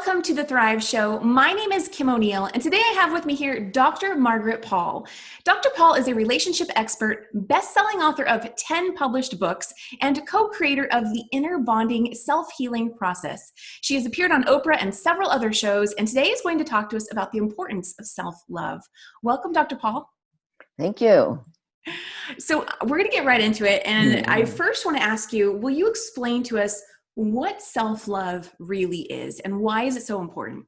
Welcome to the Thrive Show. My name is Kim O'Neill, and today I have with me here Dr. Margaret Paul. Dr. Paul is a relationship expert, best-selling author of 10 published books, and co-creator of the Inner Bonding Self-Healing Process. She has appeared on Oprah and several other shows, and today is going to talk to us about the importance of self-love. Welcome, Dr. Paul. Thank you. So we're going to get right into it, and I first want to ask you, will you explain to us what self-love really is and why is it so important?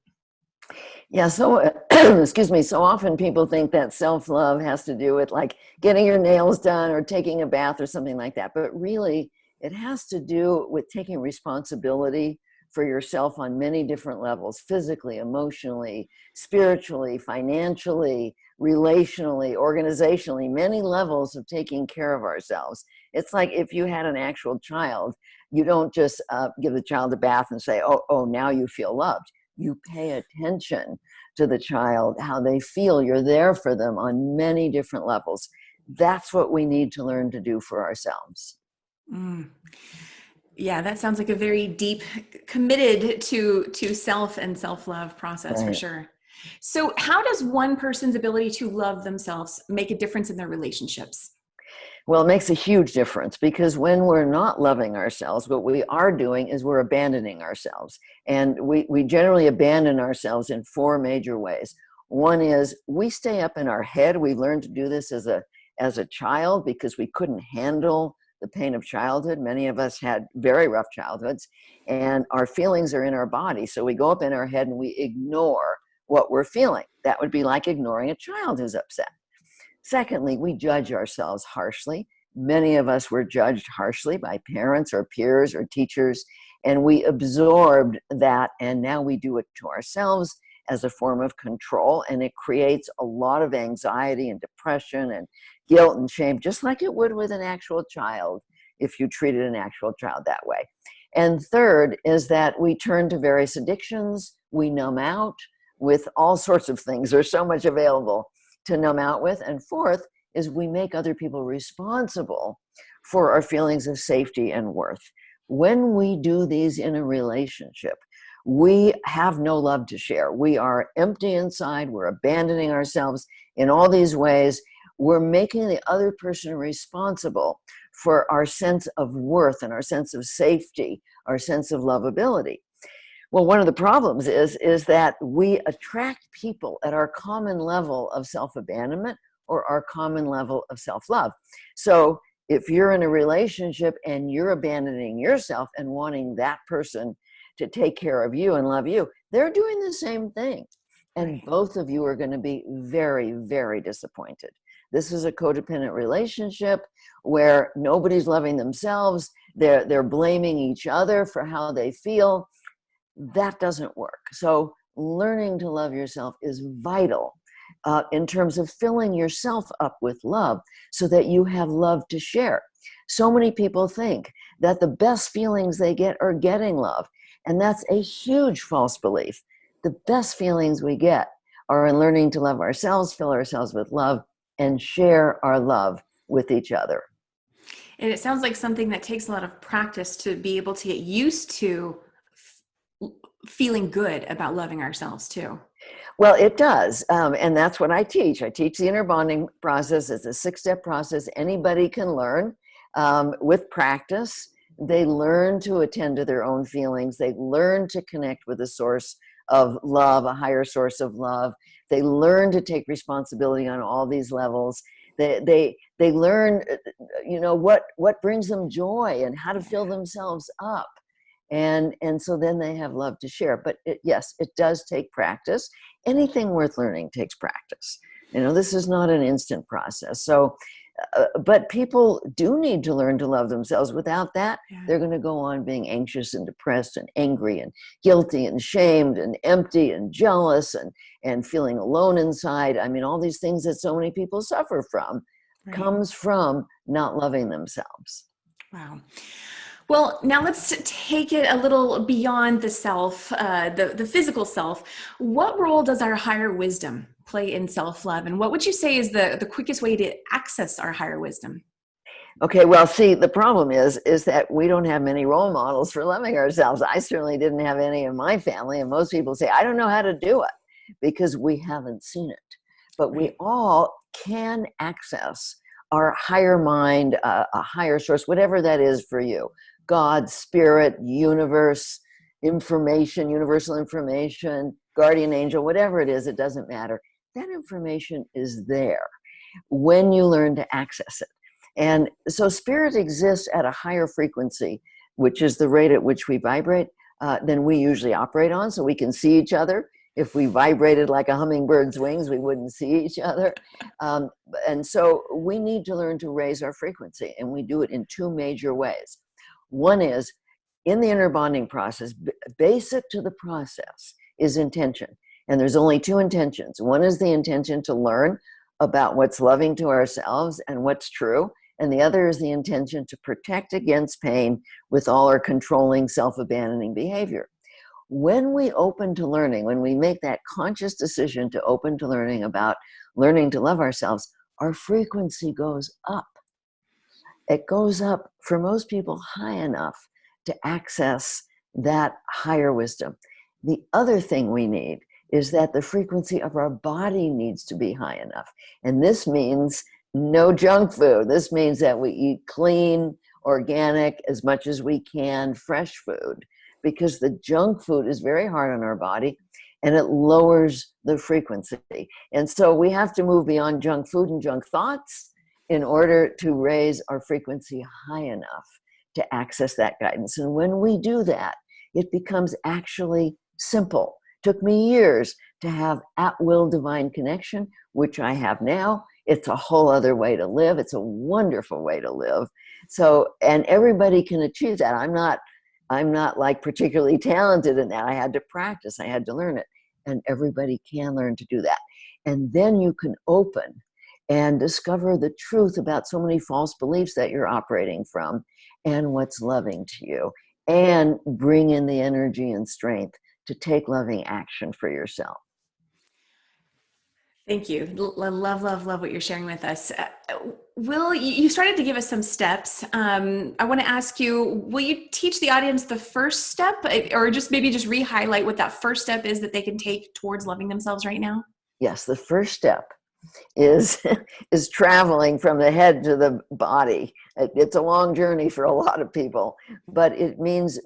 Yeah, so, excuse me, so often people think that self-love has to do with like getting your nails done or taking a bath or something like that. But really, it has to do with taking responsibility for yourself on many different levels: physically, emotionally, spiritually, financially, relationally, organizationally, many levels of taking care of ourselves. It's like if you had an actual child, you don't just give the child a bath and say, oh, now you feel loved. You pay attention to the child, how they feel. You're there for them on many different levels. That's what we need to learn to do for ourselves. Yeah, that sounds like a very deep, committed to self and self-love process, Right. for sure. So how does one person's ability to love themselves make a difference in their relationships? Well, it makes a huge difference because when we're not loving ourselves, what we are doing is we're abandoning ourselves. And we generally abandon ourselves in four major ways. One is we stay up in our head. We've learned to do this as a child because we couldn't handle the pain of childhood. Many of us had very rough childhoods, and our feelings are in our body. So we go up in our head and we ignore what we're feeling. That would be like ignoring a child who's upset. Secondly, we judge ourselves harshly. Many of us were judged harshly by parents or peers or teachers, and we absorbed that, and now we do it to ourselves as a form of control, and it creates a lot of anxiety and depression and guilt and shame, just like it would with an actual child if you treated an actual child that way. And third is that we turn to various addictions. We numb out with all sorts of things. There's so much available to numb out with. And fourth is we make other people responsible for our feelings of safety and worth. When we do these in a relationship, we have no love to share. We are empty inside. We're abandoning ourselves in all these ways. We're making the other person responsible for our sense of worth and our sense of safety, our sense of lovability. Well, one of the problems is that we attract people at our common level of self-abandonment or our common level of self-love. So if you're in a relationship and you're abandoning yourself and wanting that person to take care of you and love you, they're doing the same thing. And both of you are going to be very, very disappointed. This is a codependent relationship where nobody's loving themselves. They're blaming each other for how they feel. That doesn't work. So learning to love yourself is vital in terms of filling yourself up with love so that you have love to share. So many people think that the best feelings they get are getting love, and that's a huge false belief. The best feelings we get are in learning to love ourselves, fill ourselves with love, and share our love with each other. And it sounds like something that takes a lot of practice to be able to get used to feeling good about loving ourselves too. Well, it does. And that's what I teach. I teach the inner bonding process. It's a 6-step process anybody can learn with practice. They learn to attend to their own feelings. They learn to connect with a source of love, a higher source of love. They learn to take responsibility on all these levels. They learn, what brings them joy and how to fill themselves up. And so then they have love to share. But yes, it does take practice. Anything worth learning takes practice. This is not an instant process. So, but people do need to learn to love themselves. Without that, they're going to go on being anxious and depressed and angry and guilty and shamed and empty and jealous and feeling alone inside. I mean, all these things that so many people suffer from comes from not loving themselves. Wow. Well, now let's take it a little beyond the self, the physical self. What role does our higher wisdom play in self-love? And what would you say is the quickest way to access our higher wisdom? Okay, well, see, the problem is that we don't have many role models for loving ourselves. I certainly didn't have any in my family, and most people say, I don't know how to do it because we haven't seen it. But we Right. all can access our higher mind, a higher source, whatever that is for you. God, spirit, universe, information, universal information, guardian angel, whatever it is, it doesn't matter. That information is there when you learn to access it. And so spirit exists at a higher frequency, which is the rate at which we vibrate, than we usually operate on. So we can see each other. If we vibrated like a hummingbird's wings, we wouldn't see each other. Um, and so we need to learn to raise our frequency, and we do it in two major ways. One is in the inner bonding process, basic to the process is intention. And there's only two intentions. One is the intention to learn about what's loving to ourselves and what's true. And the other is the intention to protect against pain with all our controlling, self-abandoning behavior. When we open to learning, when we make that conscious decision to open to learning about learning to love ourselves, our frequency goes up. It goes up for most people high enough to access that higher wisdom. The other thing we need is that the frequency of our body needs to be high enough. And this means no junk food. This means that we eat clean, organic, as much as we can, fresh food, because the junk food is very hard on our body and it lowers the frequency. And so we have to move beyond junk food and junk thoughts in order to raise our frequency high enough to access that guidance. And when we do that, it becomes actually simple. Took me years to have at-will divine connection, which I have now. It's a whole other way to live. It's a wonderful way to live. So, and everybody can achieve that. I'm not like particularly talented in that. I had to practice, I had to learn it. And everybody can learn to do that. And then you can open and discover the truth about so many false beliefs that you're operating from and what's loving to you, and bring in the energy and strength to take loving action for yourself. Thank you. Love, love, love what you're sharing with us. Will, you started to give us some steps. I want to ask you, will you teach the audience the first step, or just maybe just re-highlight what that first step is that they can take towards loving themselves right now? Yes, the first step is is traveling from the head to the body. It's a long journey for a lot of people, but it means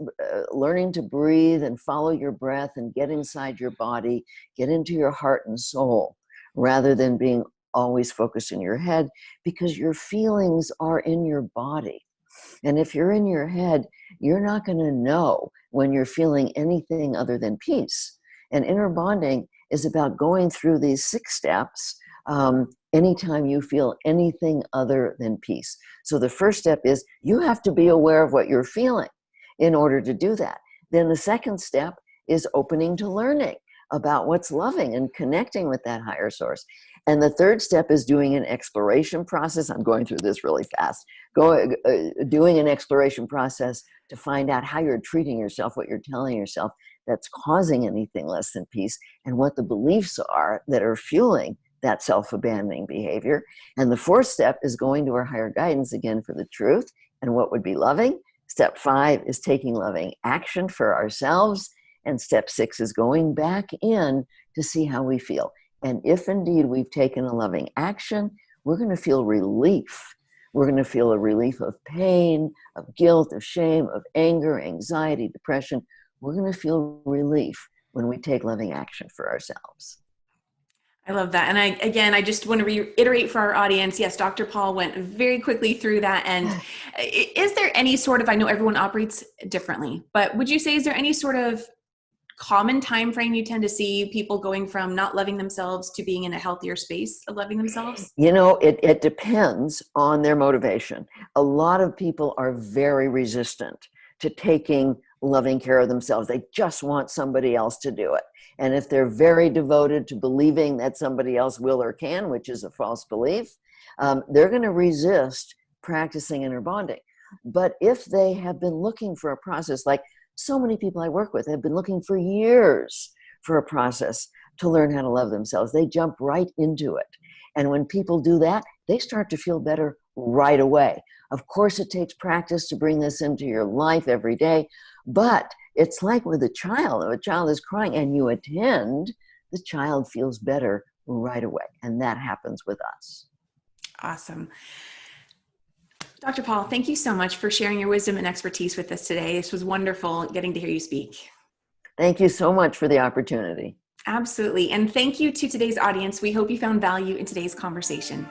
learning to breathe and follow your breath and get inside your body, get into your heart and soul, rather than being always focused in your head, because your feelings are in your body. And if you're in your head, you're not going to know when you're feeling anything other than peace. And inner bonding is about going through these 6 steps anytime you feel anything other than peace. So the first step is you have to be aware of what you're feeling in order to do that. Then the second step is opening to learning about what's loving and connecting with that higher source. And the third step is doing an exploration process. I'm going through this really fast. Doing an exploration process to find out how you're treating yourself, what you're telling yourself that's causing anything less than peace, and what the beliefs are that are fueling that self-abandoning behavior. And the fourth step is going to our higher guidance again for the truth and what would be loving. Step 5 is taking loving action for ourselves. And step 6 is going back in to see how we feel. And if indeed we've taken a loving action, we're going to feel relief. We're going to feel a relief of pain, of guilt, of shame, of anger, anxiety, depression. We're going to feel relief when we take loving action for ourselves. I love that. And I just want to reiterate for our audience, yes, Dr. Paul went very quickly through that. And is there any sort of, I know everyone operates differently, but would you say, is there any sort of common time frame you tend to see people going from not loving themselves to being in a healthier space of loving themselves? You know, it depends on their motivation. A lot of people are very resistant to taking loving care of themselves. They just want somebody else to do it. And if they're very devoted to believing that somebody else will or can, which is a false belief, they're going to resist practicing inner bonding. But if they have been looking for a process, like so many people I work with have been looking for years for a process to learn how to love themselves, they jump right into it. And when people do that, they start to feel better right away. Of course, it takes practice to bring this into your life every day, but it's like with a child. If a child is crying and you attend, the child feels better right away. And that happens with us. Awesome. Dr. Paul, thank you so much for sharing your wisdom and expertise with us today. This was wonderful getting to hear you speak. Thank you so much for the opportunity. Absolutely. And thank you to today's audience. We hope you found value in today's conversation.